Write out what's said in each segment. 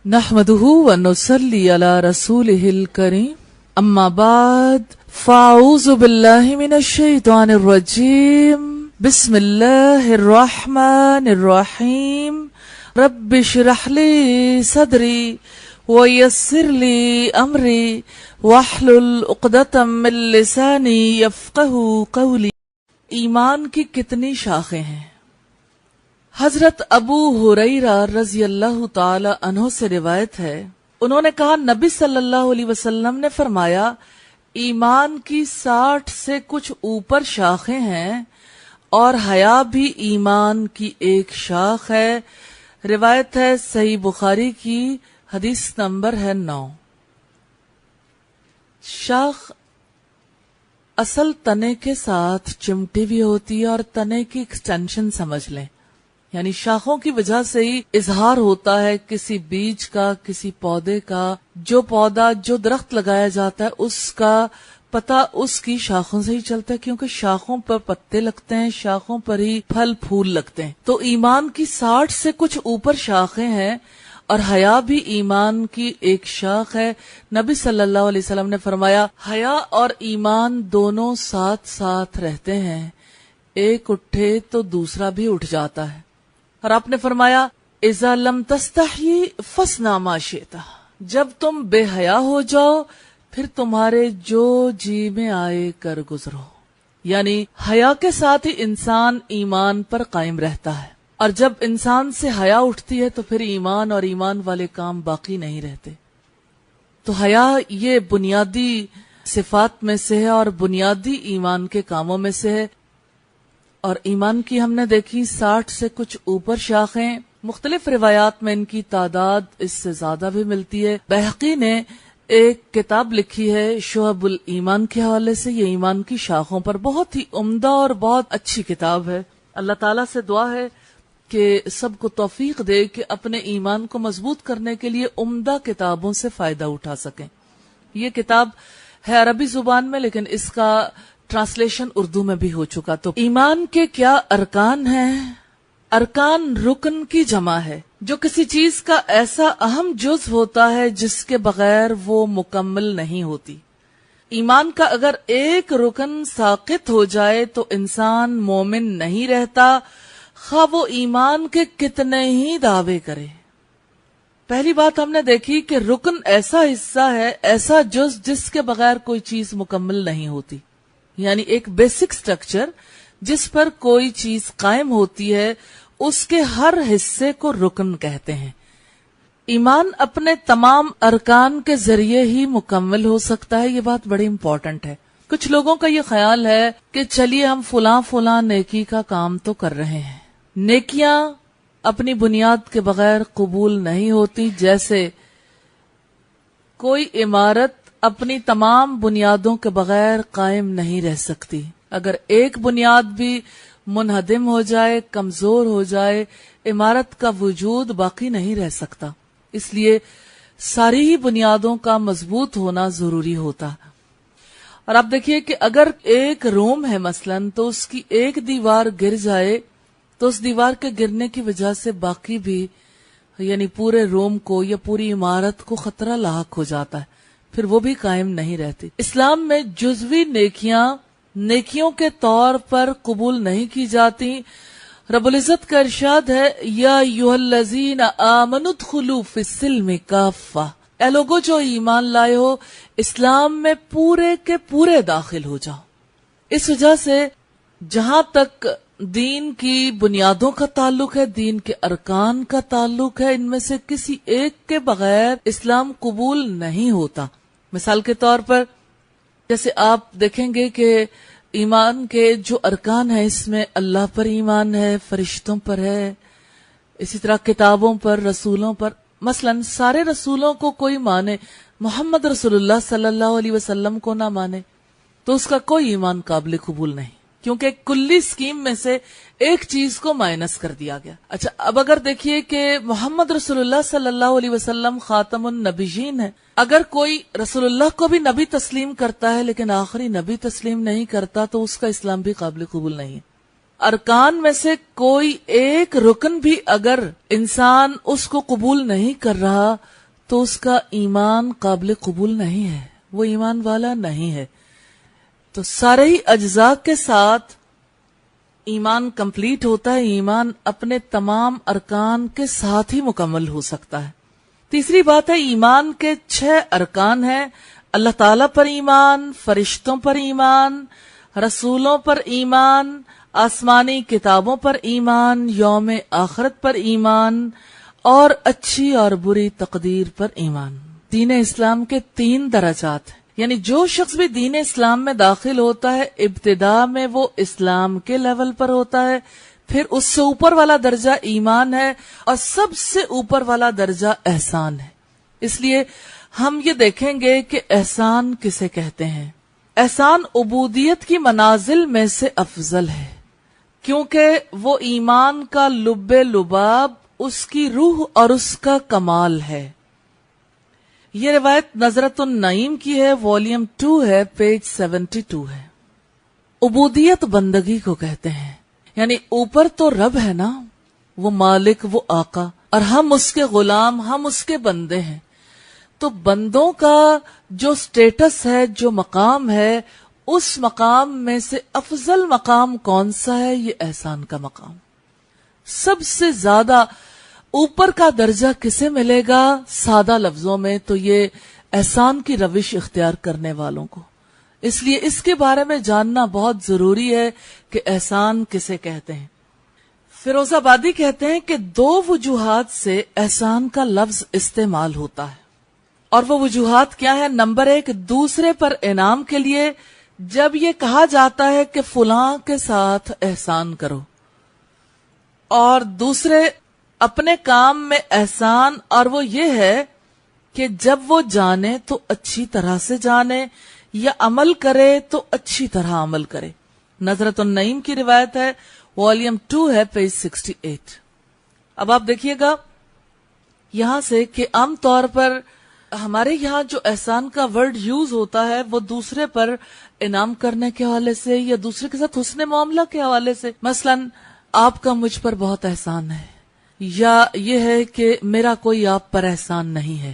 نحمده ونصلي على رسوله الكريم اما بعد فاعوذ بالله من الشيطان الرجيم بسم الله الرحمن الرحيم رب اشرح لي صدري ويسر لي امري واحلل عقدة من لساني يفقهوا قولي۔ ایمان کی کتنی شاخیں ہیں؟ حضرت ابو ہریرہ رضی اللہ تعالی عنہ سے روایت ہے، انہوں نے کہا نبی صلی اللہ علیہ وسلم نے فرمایا ایمان کی 60 سے کچھ اوپر شاخیں ہیں اور حیا بھی ایمان کی ایک شاخ ہے۔ روایت ہے صحیح بخاری کی، حدیث نمبر ہے 9۔ شاخ اصل تنے کے ساتھ چمٹی بھی ہوتی ہے اور تنے کی ایکسٹینشن سمجھ لیں، یعنی شاخوں کی وجہ سے ہی اظہار ہوتا ہے کسی بیج کا، کسی پودے کا۔ جو پودا، جو درخت لگایا جاتا ہے اس کا پتہ اس کی شاخوں سے ہی چلتا ہے، کیونکہ شاخوں پر پتے لگتے ہیں، شاخوں پر ہی پھل پھول لگتے ہیں۔ تو ایمان کی 60 سے کچھ اوپر شاخیں ہیں اور حیا بھی ایمان کی ایک شاخ ہے۔ نبی صلی اللہ علیہ وسلم نے فرمایا حیا اور ایمان دونوں ساتھ ساتھ رہتے ہیں، ایک اٹھے تو دوسرا بھی اٹھ جاتا ہے۔ اور آپ نے فرمایا اذا لم تستحی فاصنع ما شئت، جب تم بے حیا ہو جاؤ پھر تمہارے جو جی میں آئے کر گزرو، یعنی حیا کے ساتھ ہی انسان ایمان پر قائم رہتا ہے، اور جب انسان سے حیا اٹھتی ہے تو پھر ایمان اور ایمان والے کام باقی نہیں رہتے۔ تو حیا یہ بنیادی صفات میں سے ہے اور بنیادی ایمان کے کاموں میں سے ہے۔ اور ایمان کی ہم نے دیکھی 60 سے کچھ اوپر شاخیں، مختلف روایات میں ان کی تعداد اس سے زیادہ بھی ملتی ہے۔ بہقی نے ایک کتاب لکھی ہے شعب الایمان کے حوالے سے، یہ ایمان کی شاخوں پر بہت ہی عمدہ اور بہت اچھی کتاب ہے۔ اللہ تعالیٰ سے دعا ہے کہ سب کو توفیق دے کہ اپنے ایمان کو مضبوط کرنے کے لیے عمدہ کتابوں سے فائدہ اٹھا سکیں۔ یہ کتاب ہے عربی زبان میں، لیکن اس کا ٹرانسلیشن اردو میں بھی ہو چکا۔ تو ایمان کے کیا ارکان ہیں؟ ارکان رکن کی جمع ہے، جو کسی چیز کا ایسا اہم جز ہوتا ہے جس کے بغیر وہ مکمل نہیں ہوتی۔ ایمان کا اگر ایک رکن ساقط ہو جائے تو انسان مومن نہیں رہتا، خواہ وہ ایمان کے کتنے ہی دعوے کرے۔ پہلی بات ہم نے دیکھی کہ رکن ایسا حصہ ہے، ایسا جز جس کے بغیر کوئی چیز مکمل نہیں ہوتی، یعنی ایک بیسک سٹرکچر جس پر کوئی چیز قائم ہوتی ہے، اس کے ہر حصے کو رکن کہتے ہیں۔ ایمان اپنے تمام ارکان کے ذریعے ہی مکمل ہو سکتا ہے، یہ بات بڑی امپورٹنٹ ہے۔ کچھ لوگوں کا یہ خیال ہے کہ چلیے ہم فلاں نیکی کا کام تو کر رہے ہیں۔ نیکیاں اپنی بنیاد کے بغیر قبول نہیں ہوتی، جیسے کوئی عمارت اپنی تمام بنیادوں کے بغیر قائم نہیں رہ سکتی۔ اگر ایک بنیاد بھی منہدم ہو جائے، کمزور ہو جائے، عمارت کا وجود باقی نہیں رہ سکتا۔ اس لیے ساری ہی بنیادوں کا مضبوط ہونا ضروری ہوتا۔ اور آپ دیکھیے کہ اگر ایک روم ہے مثلاً، تو اس کی ایک دیوار گر جائے تو اس دیوار کے گرنے کی وجہ سے باقی بھی، یعنی پورے روم کو یا پوری عمارت کو خطرہ لاحق ہو جاتا ہے، پھر وہ بھی قائم نہیں رہتی۔ اسلام میں جزوی نیکیوں کے طور پر قبول نہیں کی جاتی۔ رب العزت کا ارشاد ہے یا ایھا الذین آمنوا ادخلوا فی السلم کافہ، اے لوگو جو ایمان لائے ہو اسلام میں پورے کے پورے داخل ہو جاؤ۔ اس وجہ سے جہاں تک دین کی بنیادوں کا تعلق ہے، دین کے ارکان کا تعلق ہے، ان میں سے کسی ایک کے بغیر اسلام قبول نہیں ہوتا۔ مثال کے طور پر جیسے آپ دیکھیں گے کہ ایمان کے جو ارکان ہیں اس میں اللہ پر ایمان ہے، فرشتوں پر ہے، اسی طرح کتابوں پر، رسولوں پر۔ مثلاً سارے رسولوں کو کوئی مانے، محمد رسول اللہ صلی اللہ علیہ وسلم کو نہ مانے تو اس کا کوئی ایمان قابل قبول نہیں، کیونکہ ایک کلی اسکیم میں سے ایک چیز کو مائنس کر دیا گیا۔ اچھا، اب اگر دیکھیے کہ محمد رسول اللہ صلی اللہ علیہ وسلم خاتم النبیین ہے، اگر کوئی رسول اللہ کو بھی نبی تسلیم کرتا ہے لیکن آخری نبی تسلیم نہیں کرتا تو اس کا اسلام بھی قابل قبول نہیں ہے۔ ارکان میں سے کوئی ایک رکن بھی اگر انسان اس کو قبول نہیں کر رہا تو اس کا ایمان قابل قبول نہیں ہے، وہ ایمان والا نہیں ہے. تو سارے ہی اجزاء کے ساتھ ایمان کمپلیٹ ہوتا ہے، ایمان اپنے تمام ارکان کے ساتھ ہی مکمل ہو سکتا ہے. تیسری بات ہے، ایمان کے 6 ارکان ہیں: اللہ تعالیٰ پر ایمان، فرشتوں پر ایمان، رسولوں پر ایمان، آسمانی کتابوں پر ایمان، یوم آخرت پر ایمان، اور اچھی اور بری تقدیر پر ایمان. دین اسلام کے 3 درجات ہیں، یعنی جو شخص بھی دین اسلام میں داخل ہوتا ہے ابتدا میں وہ اسلام کے لیول پر ہوتا ہے، پھر اس سے اوپر والا درجہ ایمان ہے، اور سب سے اوپر والا درجہ احسان ہے. اس لیے ہم یہ دیکھیں گے کہ احسان کسے کہتے ہیں. احسان عبودیت کی منازل میں سے افضل ہے، کیونکہ وہ ایمان کا لب لباب، اس کی روح اور اس کا کمال ہے. یہ روایت نظرۃ النعیم کی ہے، والیوم 2 ہے، پیج 72 ہے. عبودیت بندگی کو کہتے ہیں، یعنی اوپر تو رب ہے نا، وہ مالک، وہ آقا، اور ہم اس کے غلام، ہم اس کے بندے ہیں. تو بندوں کا جو سٹیٹس ہے، جو مقام ہے، اس مقام میں سے افضل مقام کون سا ہے؟ یہ احسان کا مقام. سب سے زیادہ اوپر کا درجہ کسے ملے گا؟ سادہ لفظوں میں تو یہ احسان کی روش اختیار کرنے والوں کو. اس لیے اس کے بارے میں جاننا بہت ضروری ہے کہ احسان کسے کہتے ہیں. فیروز آبادی کہتے ہیں کہ 2 وجوہات سے احسان کا لفظ استعمال ہوتا ہے، اور وہ وجوہات کیا ہیں؟ نمبر 1، دوسرے پر انعام کے لیے، جب یہ کہا جاتا ہے کہ فلاں کے ساتھ احسان کرو، اور دوسرے اپنے کام میں احسان، اور وہ یہ ہے کہ جب وہ جانے تو اچھی طرح سے جانے، یا عمل کرے تو اچھی طرح عمل کرے. نظرۃ النعیم کی روایت ہے، والیوم 2 ہے، پیج 68. اب آپ دیکھیے گا یہاں سے کہ عام طور پر ہمارے یہاں جو احسان کا ورڈ یوز ہوتا ہے وہ دوسرے پر انعام کرنے کے حوالے سے یا دوسرے کے ساتھ حسن معاملہ کے حوالے سے. مثلا آپ کا مجھ پر بہت احسان ہے، یا یہ ہے کہ میرا کوئی آپ پر احسان نہیں ہے.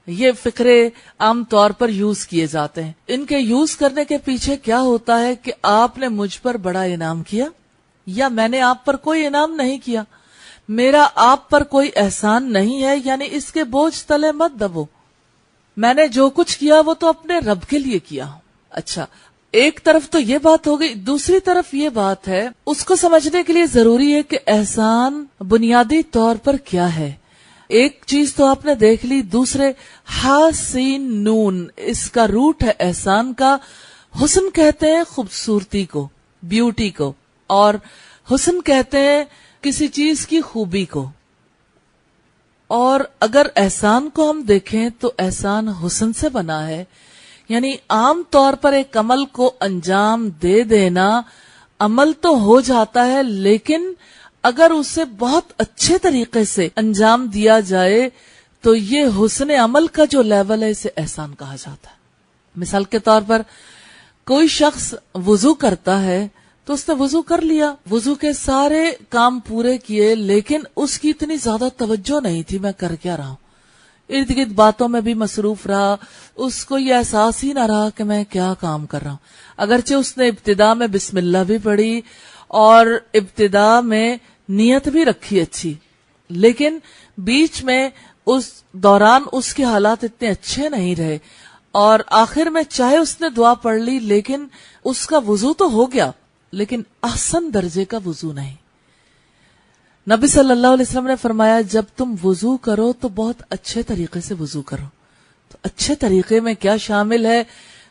یہ فقرے عام طور پر یوز کیے جاتے ہیں. ان کے یوز کرنے کے پیچھے کیا ہوتا ہے کہ آپ نے مجھ پر بڑا انعام کیا، یا میں نے آپ پر کوئی انعام نہیں کیا، میرا آپ پر کوئی احسان نہیں ہے، یعنی اس کے بوجھ تلے مت دبو. میں نے جو کچھ کیا وہ تو اپنے رب کے لیے کیا. اچھا، ایک طرف تو یہ بات ہو گئی، دوسری طرف یہ بات ہے، اس کو سمجھنے کے لیے ضروری ہے کہ احسان بنیادی طور پر کیا ہے. ایک چیز تو آپ نے دیکھ لی، دوسرے حسین نون، اس کا روٹ ہے احسان کا. حسن کہتے ہیں خوبصورتی کو، بیوٹی کو، اور حسن کہتے ہیں کسی چیز کی خوبی کو. اور اگر احسان کو ہم دیکھیں تو احسان حسن سے بنا ہے، یعنی عام طور پر ایک عمل کو انجام دے دینا، عمل تو ہو جاتا ہے، لیکن اگر اسے بہت اچھے طریقے سے انجام دیا جائے تو یہ حسن عمل کا جو لیول ہے اسے احسان کہا جاتا ہے. مثال کے طور پر کوئی شخص وضو کرتا ہے تو اس نے وضو کر لیا، وضو کے سارے کام پورے کیے، لیکن اس کی اتنی زیادہ توجہ نہیں تھی میں کر کیا رہا ہوں، ارد گرد باتوں میں بھی مصروف رہا، اس کو یہ احساس ہی نہ رہا کہ میں کیا کام کر رہا ہوں. اگرچہ اس نے ابتدا میں بسم اللہ بھی پڑھی اور ابتدا میں نیت بھی رکھی اچھی، لیکن بیچ میں اس دوران اس کے حالات اتنے اچھے نہیں رہے، اور آخر میں چاہے اس نے دعا پڑھ لی لیکن اس کا وضو تو ہو گیا، لیکن احسن درجے کا وضو نہیں. نبی صلی اللہ علیہ وسلم نے فرمایا جب تم وضو کرو تو بہت اچھے طریقے سے وضو کرو. تو اچھے طریقے میں کیا شامل ہے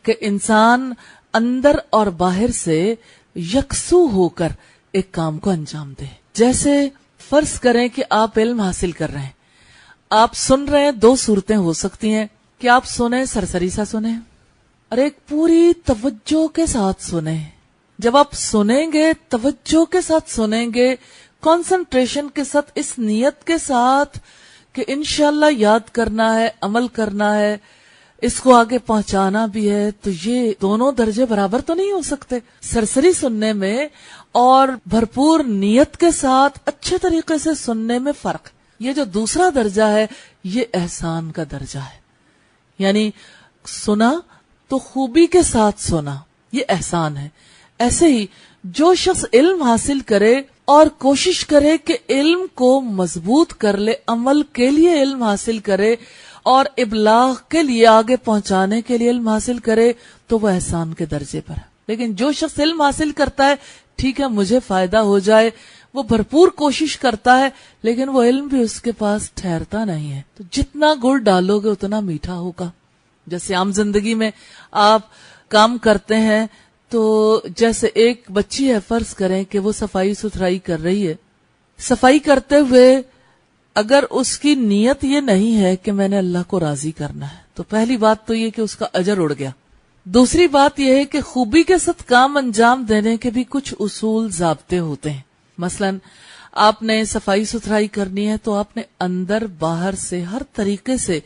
کہ انسان اندر اور باہر سے یکسو ہو کر ایک کام کو انجام دے. جیسے فرض کریں کہ آپ علم حاصل کر رہے ہیں، آپ سن رہے ہیں، 2 صورتیں ہو سکتی ہیں کہ آپ سنیں، سرسری سا سنیں، اور ایک پوری توجہ کے ساتھ سنیں. جب آپ سنیں گے، توجہ کے ساتھ سنیں گے، کنسنٹریشن کے ساتھ، اس نیت کے ساتھ کہ انشاءاللہ یاد کرنا ہے، عمل کرنا ہے، اس کو آگے پہنچانا بھی ہے، تو یہ دونوں درجے برابر تو نہیں ہو سکتے. سرسری سننے میں اور بھرپور نیت کے ساتھ اچھے طریقے سے سننے میں فرق. یہ جو دوسرا درجہ ہے یہ احسان کا درجہ ہے، یعنی سنا تو خوبی کے ساتھ سنا، یہ احسان ہے. ایسے ہی جو شخص علم حاصل کرے اور کوشش کرے کہ علم کو مضبوط کر لے، عمل کے لیے علم حاصل کرے اور ابلاغ کے لیے آگے پہنچانے کے لیے علم حاصل کرے، تو وہ احسان کے درجے پر ہے. لیکن جو شخص علم حاصل کرتا ہے، ٹھیک ہے مجھے فائدہ ہو جائے، وہ بھرپور کوشش کرتا ہے، لیکن وہ علم بھی اس کے پاس ٹھہرتا نہیں ہے، تو جتنا گڑ ڈالو گے اتنا میٹھا ہوگا. جیسے عام زندگی میں آپ کام کرتے ہیں، تو جیسے ایک بچی ہے، فرض کریں کہ وہ صفائی ستھرائی کر رہی ہے. صفائی کرتے ہوئے اگر اس کی نیت یہ نہیں ہے کہ میں نے اللہ کو راضی کرنا ہے، تو پہلی بات تو یہ کہ اس کا اجر اڑ گیا. دوسری بات یہ ہے کہ خوبی کے ساتھ کام انجام دینے کے بھی کچھ اصول ضابطے ہوتے ہیں. مثلا آپ نے صفائی ستھرائی کرنی ہے تو آپ نے اندر باہر سے ہر طریقے سے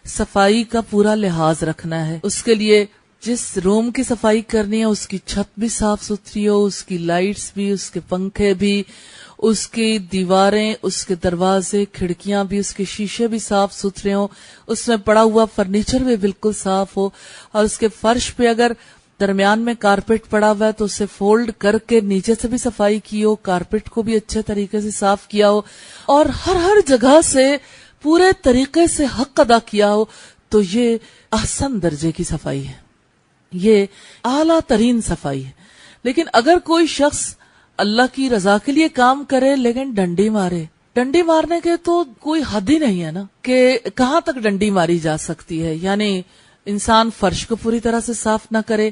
صفائی کا پورا لحاظ رکھنا ہے. اس کے لیے جس روم کی صفائی کرنی ہے اس کی چھت بھی صاف ستھری ہو، اس کی لائٹس بھی، اس کے پنکھے بھی، اس کی دیواریں، اس کے دروازے، کھڑکیاں بھی، اس کے شیشے بھی صاف ستھرے ہوں، اس میں پڑا ہوا فرنیچر بھی بالکل صاف ہو، اور اس کے فرش پہ اگر درمیان میں کارپیٹ پڑا ہوا ہے تو اسے فولڈ کر کے نیچے سے بھی صفائی کی ہو، کارپیٹ کو بھی اچھے طریقے سے صاف کیا ہو، اور ہر جگہ سے پورے طریقے سے حق ادا کیا ہو. تو یہ احسن درجے کی صفائی ہے، یہ اعلیٰ ترین صفائی ہے. لیکن اگر کوئی شخص اللہ کی رضا کے لیے کام کرے لیکن ڈنڈی مارنے کے تو کوئی حد ہی نہیں ہے نا کہ کہاں تک ڈنڈی ماری جا سکتی ہے. یعنی انسان فرش کو پوری طرح سے صاف نہ کرے،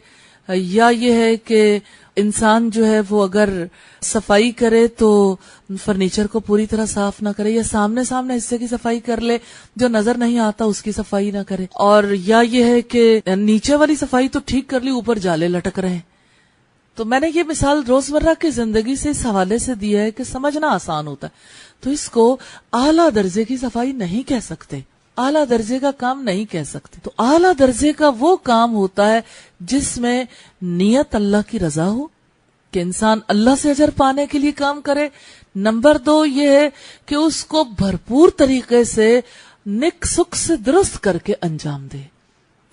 یا یہ ہے کہ انسان جو ہے وہ اگر صفائی کرے تو فرنیچر کو پوری طرح صاف نہ کرے، یا سامنے حصے کی صفائی کر لے جو نظر نہیں آتا اس کی صفائی نہ کرے، اور یا یہ ہے کہ نیچے والی صفائی تو ٹھیک کر لی، اوپر جالے لٹک رہے ہیں. تو میں نے یہ مثال روزمرہ کی زندگی سے اس حوالے سے دی ہے کہ سمجھنا آسان ہوتا ہے. تو اس کو اعلیٰ درجے کی صفائی نہیں کہہ سکتے، اعلیٰ درجے کا کام نہیں کہہ سکتے. تو اعلیٰ درجے کا وہ کام ہوتا ہے جس میں نیت اللہ کی رضا ہو، کہ انسان اللہ سے اجر پانے کے لیے کام کرے. نمبر 2 یہ ہے کہ اس کو بھرپور طریقے سے نک سک سے درست کر کے انجام دے،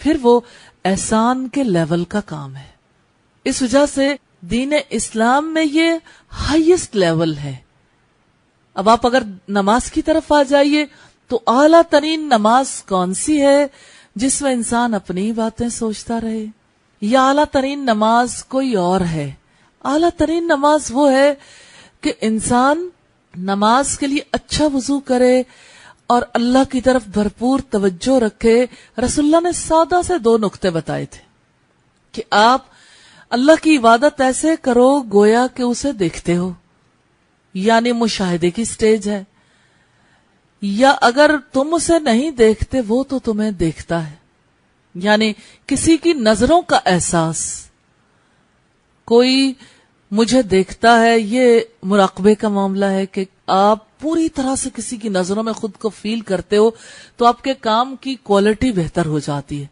پھر وہ احسان کے لیول کا کام ہے. اس وجہ سے دین اسلام میں یہ ہائیسٹ لیول ہے. اب آپ اگر نماز کی طرف آ جائیے تو اعلیٰ ترین نماز کون سی ہے؟ جس میں انسان اپنی باتیں سوچتا رہے، یا اعلیٰ ترین نماز کوئی اور ہے؟ اعلیٰ ترین نماز وہ ہے کہ انسان نماز کے لیے اچھا وضو کرے اور اللہ کی طرف بھرپور توجہ رکھے. رسول اللہ نے سادہ سے 2 نقطے بتائے تھے کہ آپ اللہ کی عبادت ایسے کرو گویا کہ اسے دیکھتے ہو، یعنی مشاہدے کی سٹیج ہے، یا اگر تم اسے نہیں دیکھتے وہ تو تمہیں دیکھتا ہے، یعنی کسی کی نظروں کا احساس. کوئی مجھے دیکھتا ہے، یہ مراقبے کا معاملہ ہے کہ آپ پوری طرح سے کسی کی نظروں میں خود کو فیل کرتے ہو تو آپ کے کام کی کوالٹی بہتر ہو جاتی ہے.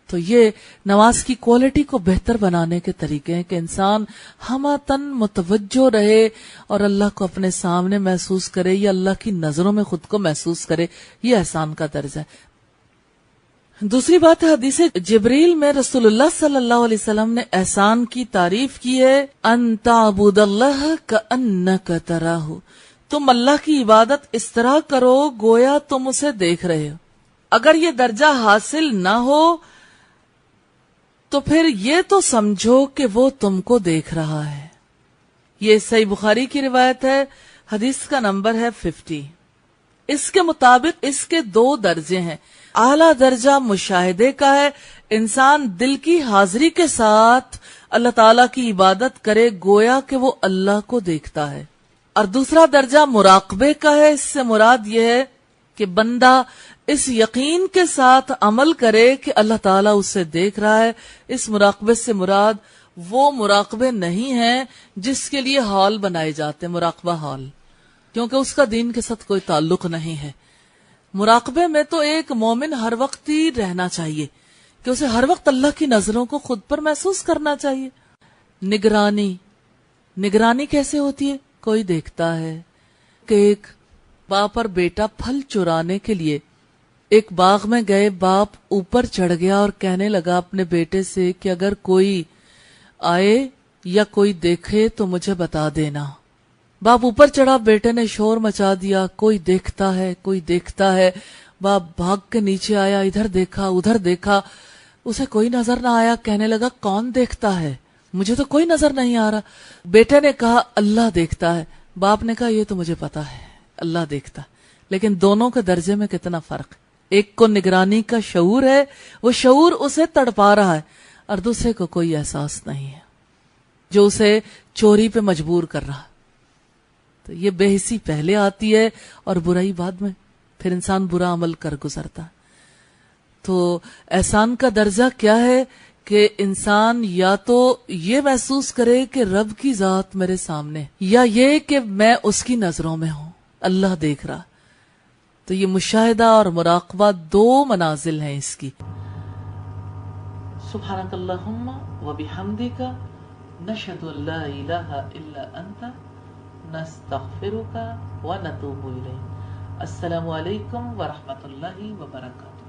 تو یہ نماز کی کوالٹی کو بہتر بنانے کے طریقے ہیں کہ انسان ہمہ تن متوجہ رہے اور اللہ کو اپنے سامنے محسوس کرے یا اللہ کی نظروں میں خود کو محسوس کرے. یہ احسان کا درجہ ہے. دوسری بات ہے، حدیث جبریل میں رسول اللہ صلی اللہ علیہ وسلم نے احسان کی تعریف کی ہے، ان تعبد اللہ کأنک تراہ، تم اللہ کی عبادت اس طرح کرو گویا تم اسے دیکھ رہے ہو. اگر یہ درجہ حاصل نہ ہو تو پھر یہ تو سمجھو کہ وہ تم کو دیکھ رہا ہے. یہ صحیح بخاری کی روایت ہے، حدیث کا نمبر ہے 50. اس کے مطابق اس کے 2 درجے ہیں. اعلیٰ درجہ مشاہدے کا ہے، انسان دل کی حاضری کے ساتھ اللہ تعالیٰ کی عبادت کرے گویا کہ وہ اللہ کو دیکھتا ہے. اور دوسرا درجہ مراقبے کا ہے. اس سے مراد یہ ہے کہ بندہ اس یقین کے ساتھ عمل کرے کہ اللہ تعالیٰ اسے دیکھ رہا ہے. اس مراقبے سے مراد وہ مراقبے نہیں ہیں جس کے لیے ہال بنائے جاتے، مراقبہ ہال، کیونکہ اس کا دین کے ساتھ کوئی تعلق نہیں ہے. مراقبے میں تو ایک مومن ہر وقت ہی رہنا چاہیے، کہ اسے ہر وقت اللہ کی نظروں کو خود پر محسوس کرنا چاہیے. نگرانی کیسے ہوتی ہے؟ کوئی دیکھتا ہے کہ ایک باپ اور بیٹا پھل چرانے کے لیے ایک باغ میں گئے. باپ اوپر چڑھ گیا اور کہنے لگا اپنے بیٹے سے کہ اگر کوئی آئے یا کوئی دیکھے تو مجھے بتا دینا. باپ اوپر چڑھا, بیٹے نے شور مچا دیا, کوئی دیکھتا ہے کوئی دیکھتا ہے. باپ بھاگ کے نیچے آیا, ادھر دیکھا ادھر دیکھا, اسے کوئی نظر نہ آیا. کہنے لگا کون دیکھتا ہے, مجھے تو کوئی نظر نہیں آ رہا. بیٹے نے کہا اللہ دیکھتا ہے. باپ نے کہا یہ تو مجھے پتا ہے اللہ دیکھتا, لیکن دونوں کے درجے میں کتنا فرق. ایک کو نگرانی کا شعور ہے, وہ شعور اسے تڑپا رہا ہے, اور دوسرے کو کوئی احساس نہیں ہے جو اسے چوری پہ مجبور کر رہا. تو یہ بے حسی پہلے آتی ہے اور برائی بعد میں, پھر انسان برا عمل کر گزرتا. تو احسان کا درجہ کیا ہے کہ انسان یا تو یہ محسوس کرے کہ رب کی ذات میرے سامنے, یا یہ کہ میں اس کی نظروں میں ہوں, اللہ دیکھ رہا. تو یہ مشاہدہ اور مراقبہ دو منازل ہیں اس کی. سبحانک اللہم و بحمدک نشہد ان لا الہ الا انت نستغفرک و نتوب الیک. السلام علیکم ورحمۃ اللہ وبرکاتہ.